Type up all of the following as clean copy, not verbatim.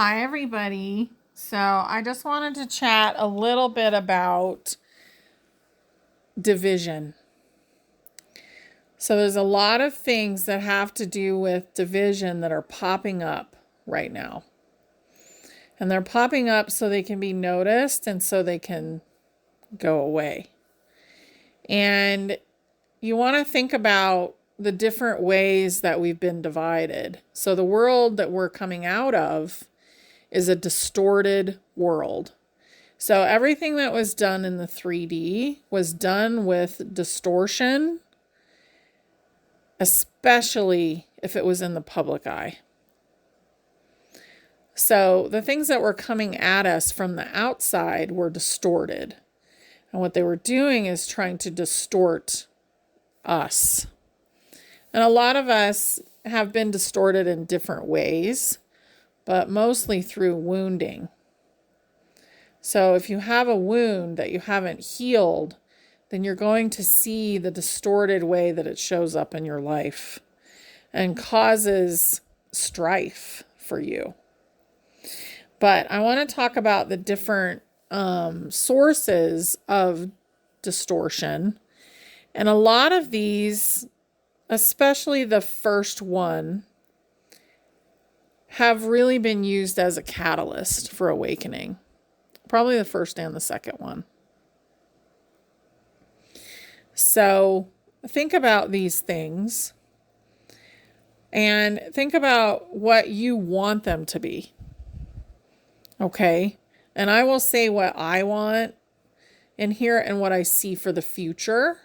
Hi, everybody. So, I just wanted to chat a little bit about division. So, there's a lot of things that have to do with division that are popping up right now. And they're popping up so they can be noticed and so they can go away. And you want to think about the different ways that we've been divided. So, the world that we're coming out of is a distorted world. So everything that was done in the 3D was done with distortion, especially if it was in the public eye. So the things that were coming at us from the outside were distorted. And what they were doing is trying to distort us. And a lot of us have been distorted in different ways, but mostly through wounding. So if you have a wound that you haven't healed, then you're going to see the distorted way that it shows up in your life and causes strife for you. But I want to talk about the different sources of distortion. And a lot of these, especially the first one, have really been used as a catalyst for awakening. Probably the first and the second one. So think about these things and think about what you want them to be. Okay? And I will say what I want in here and what I see for the future.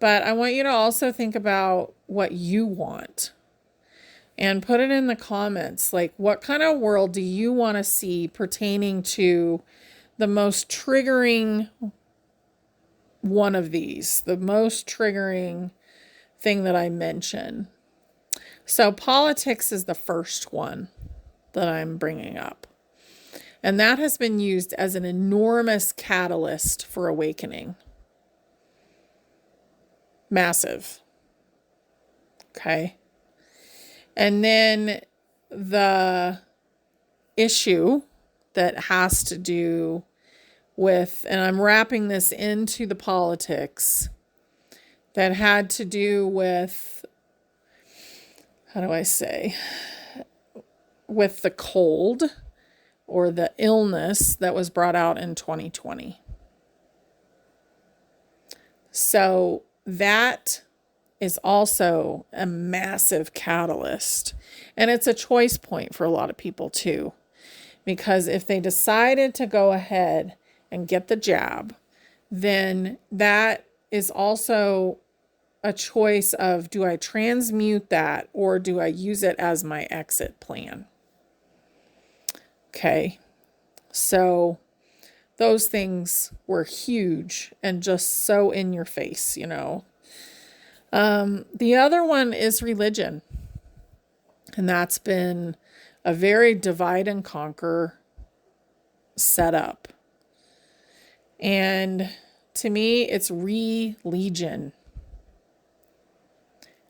But I want you to also think about what you want. And put it in the comments, like what kind of world do you want to see pertaining to the most triggering one of these, the most triggering thing that I mention. So politics is the first one that I'm bringing up. And that has been used as an enormous catalyst for awakening. Massive. Okay. And then the issue that has to do with, and I'm wrapping this into the politics, that had to do with, how do I say, with the cold or the illness that was brought out in 2020. So that is also a massive catalyst. And it's a choice point for a lot of people too. Because if they decided to go ahead and get the jab, then that is also a choice of, do I transmute that or do I use it as my exit plan? Okay. So those things were huge and just so in your face, you know. The other one is religion. And that's been a very divide and conquer setup. And to me, it's religion.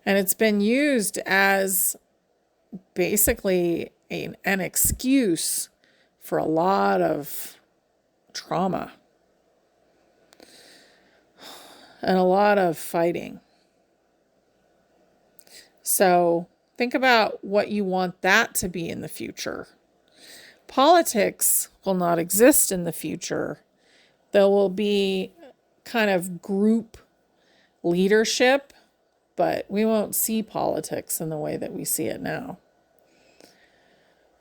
And it's been used as basically an excuse for a lot of trauma and a lot of fighting. So think about what you want that to be in the future. Politics will not exist in the future. There will be kind of group leadership, but we won't see politics in the way that we see it now.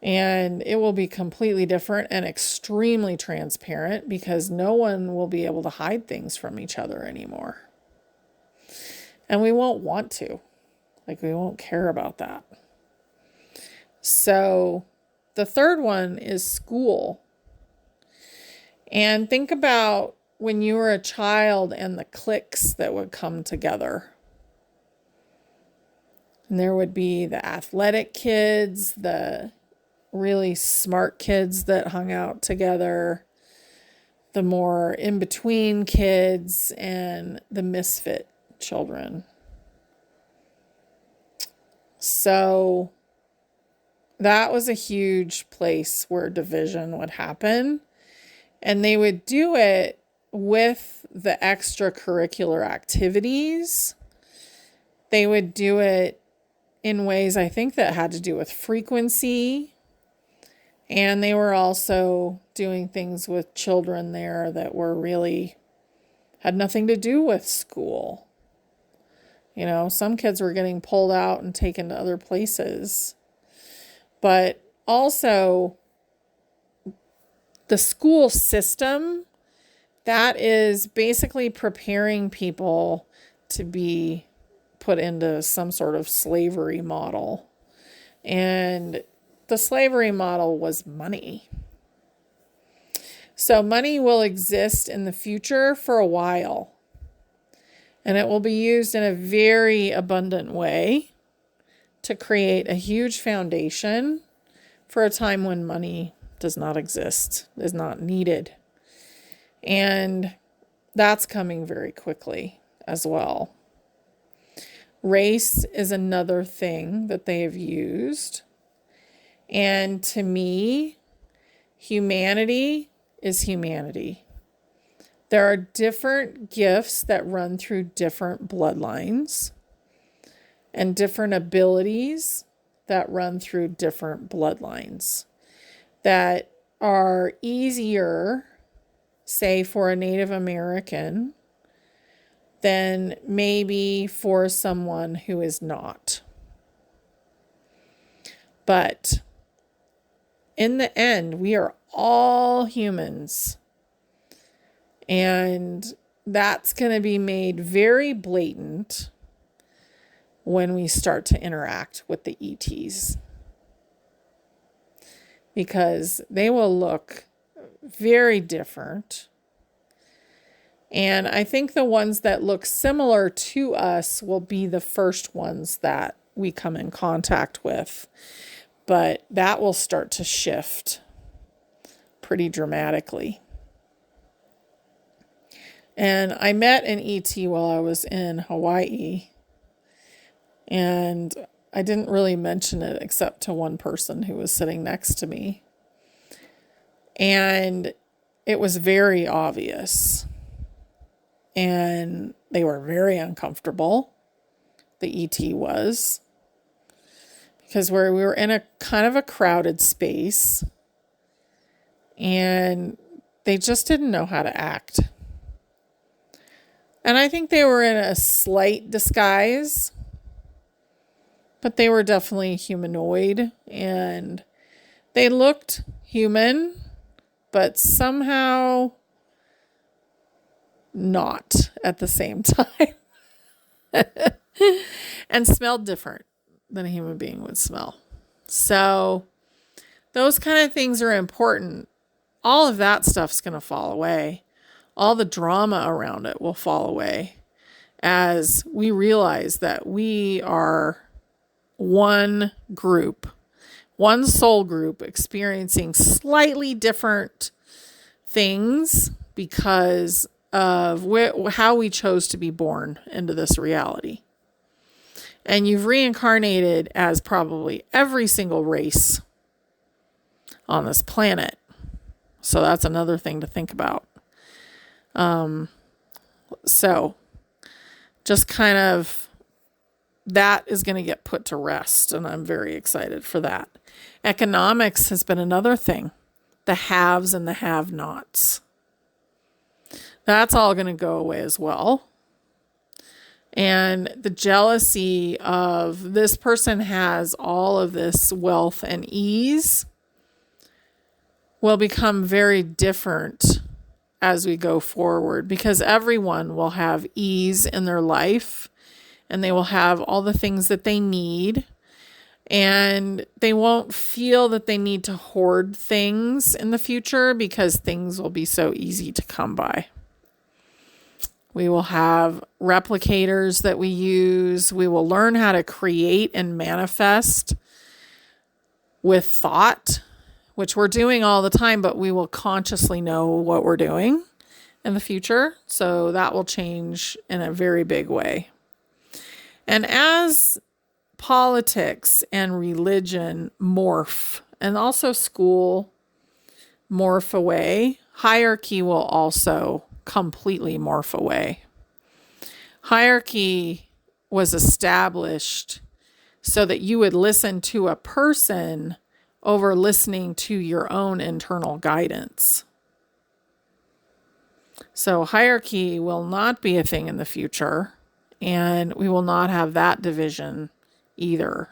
And it will be completely different and extremely transparent because no one will be able to hide things from each other anymore. And we won't want to. Like, we won't care about that. So the third one is school. And think about when you were a child and the cliques that would come together. And there would be the athletic kids, the really smart kids that hung out together, the more in-between kids, and the misfit children. So that was a huge place where division would happen. And they would do it with the extracurricular activities. They would do it in ways, I think, that had to do with frequency. And they were also doing things with children there that were really had nothing to do with school. You know, some kids were getting pulled out and taken to other places. But also, the school system, that is basically preparing people to be put into some sort of slavery model. And the slavery model was money. So money will exist in the future for a while. And it will be used in a very abundant way to create a huge foundation for a time when money does not exist, is not needed. And that's coming very quickly as well. Race is another thing that they have used. And to me, humanity is humanity. There are different gifts that run through different bloodlines and different abilities that run through different bloodlines that are easier, say, for a Native American than maybe for someone who is not. But in the end, we are all humans. And that's going to be made very blatant when we start to interact with the ETs. Because they will look very different. And I think the ones that look similar to us will be the first ones that we come in contact with. But that will start to shift pretty dramatically. And I met an ET while I was in Hawaii. And I didn't really mention it except to one person who was sitting next to me. And it was very obvious. And they were very uncomfortable. The ET was. Because we were in a kind of a crowded space. And they just didn't know how to act. And I think they were in a slight disguise. But they were definitely humanoid. And they looked human. But somehow not at the same time. And smelled different than a human being would smell. So those kind of things are important. All of that stuff's going to fall away. All the drama around it will fall away as we realize that we are one group, one soul group experiencing slightly different things because of how we chose to be born into this reality. And you've reincarnated as probably every single race on this planet. So that's another thing to think about. So just kind of that is going to get put to rest. And I'm very excited for that. Economics has been another thing. The haves and the have-nots. That's all going to go away as well. And the jealousy of this person has all of this wealth and ease will become very different as we go forward, because everyone will have ease in their life and they will have all the things that they need, and they won't feel that they need to hoard things in the future because things will be so easy to come by. We will have replicators that we use. We will learn how to create and manifest with thought, which we're doing all the time, but we will consciously know what we're doing in the future. So that will change in a very big way. And as politics and religion morph, and also school morph away, hierarchy will also completely morph away. Hierarchy was established so that you would listen to a person over listening to your own internal guidance. So hierarchy will not be a thing in the future, and we will not have that division either.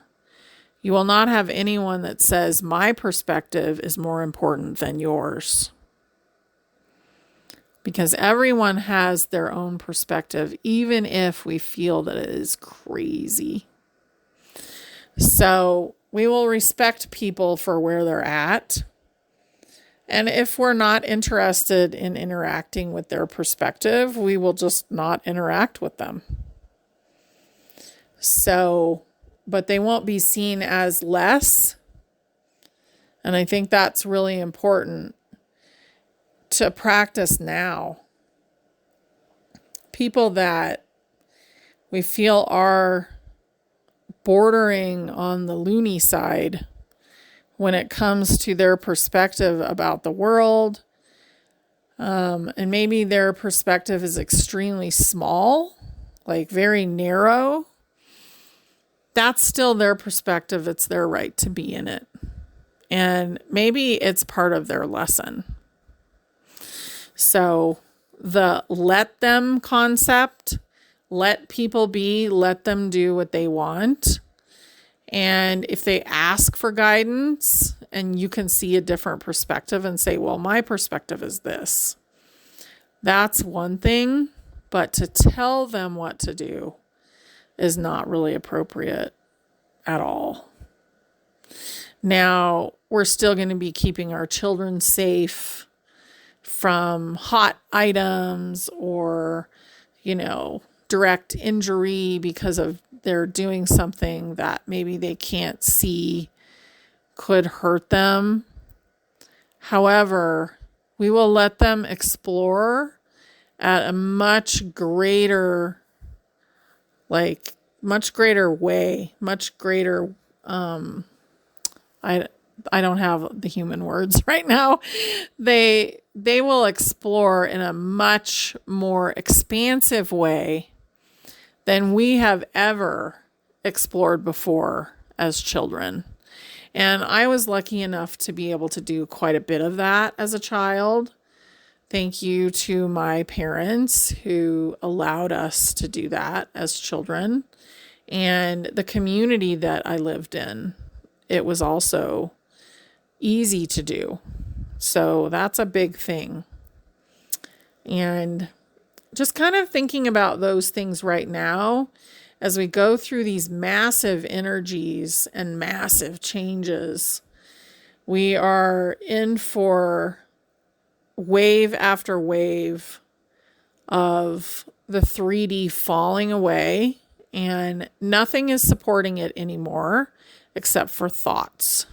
You will not have anyone that says my perspective is more important than yours. Because everyone has their own perspective, even if we feel that it is crazy. So we will respect people for where they're at. And if we're not interested in interacting with their perspective, we will just not interact with them. So, but they won't be seen as less. And I think that's really important to practice now. People that we feel are bordering on the loony side when it comes to their perspective about the world, and maybe their perspective is extremely small, like very narrow, that's still their perspective. It's their right to be in it. And maybe it's part of their lesson. So the let them concept, let people be, let them do what they want. And if they ask for guidance and you can see a different perspective and say, well, my perspective is this, that's one thing. But to tell them what to do is not really appropriate at all. Now, we're still going to be keeping our children safe from hot items or, direct injury because of they're doing something that maybe they can't see could hurt them. Much greater way, much greater, I don't have the human words right now. They will explore in a much more expansive way than we have ever explored before as children. And I was lucky enough to be able to do quite a bit of that as a child. Thank you to my parents who allowed us to do that as children, and the community that I lived in. It was also easy to do. So that's a big thing. And just kind of thinking about those things right now as we go through these massive energies and massive changes. We are in for wave after wave of the 3D falling away, and nothing is supporting it anymore except for thoughts.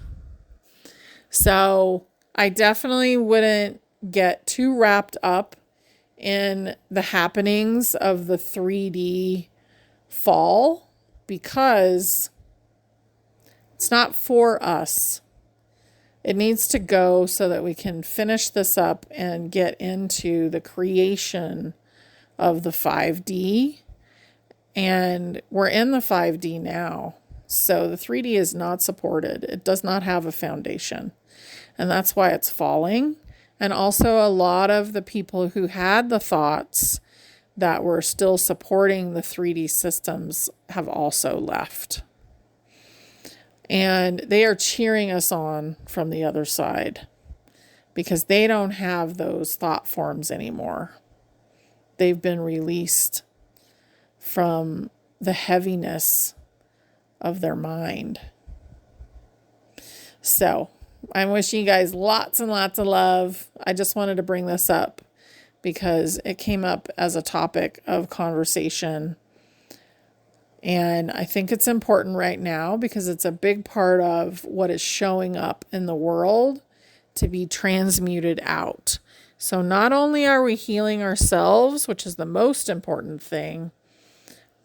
So I definitely wouldn't get too wrapped up in the happenings of the 3D fall, because it's not for us. It needs to go so that we can finish this up and get into the creation of the 5D. And we're in the 5D now. So the 3D is not supported. It does not have a foundation. And that's why it's falling. And also a lot of the people who had the thoughts that were still supporting the 3D systems have also left. And they are cheering us on from the other side because they don't have those thought forms anymore. They've been released from the heaviness of their mind. So I'm wishing you guys lots and lots of love. I just wanted to bring this up because it came up as a topic of conversation. And I think it's important right now because it's a big part of what is showing up in the world to be transmuted out. So not only are we healing ourselves, which is the most important thing,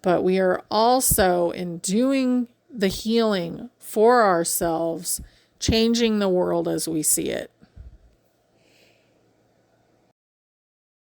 but we are also, in doing the healing for ourselves, changing the world as we see it.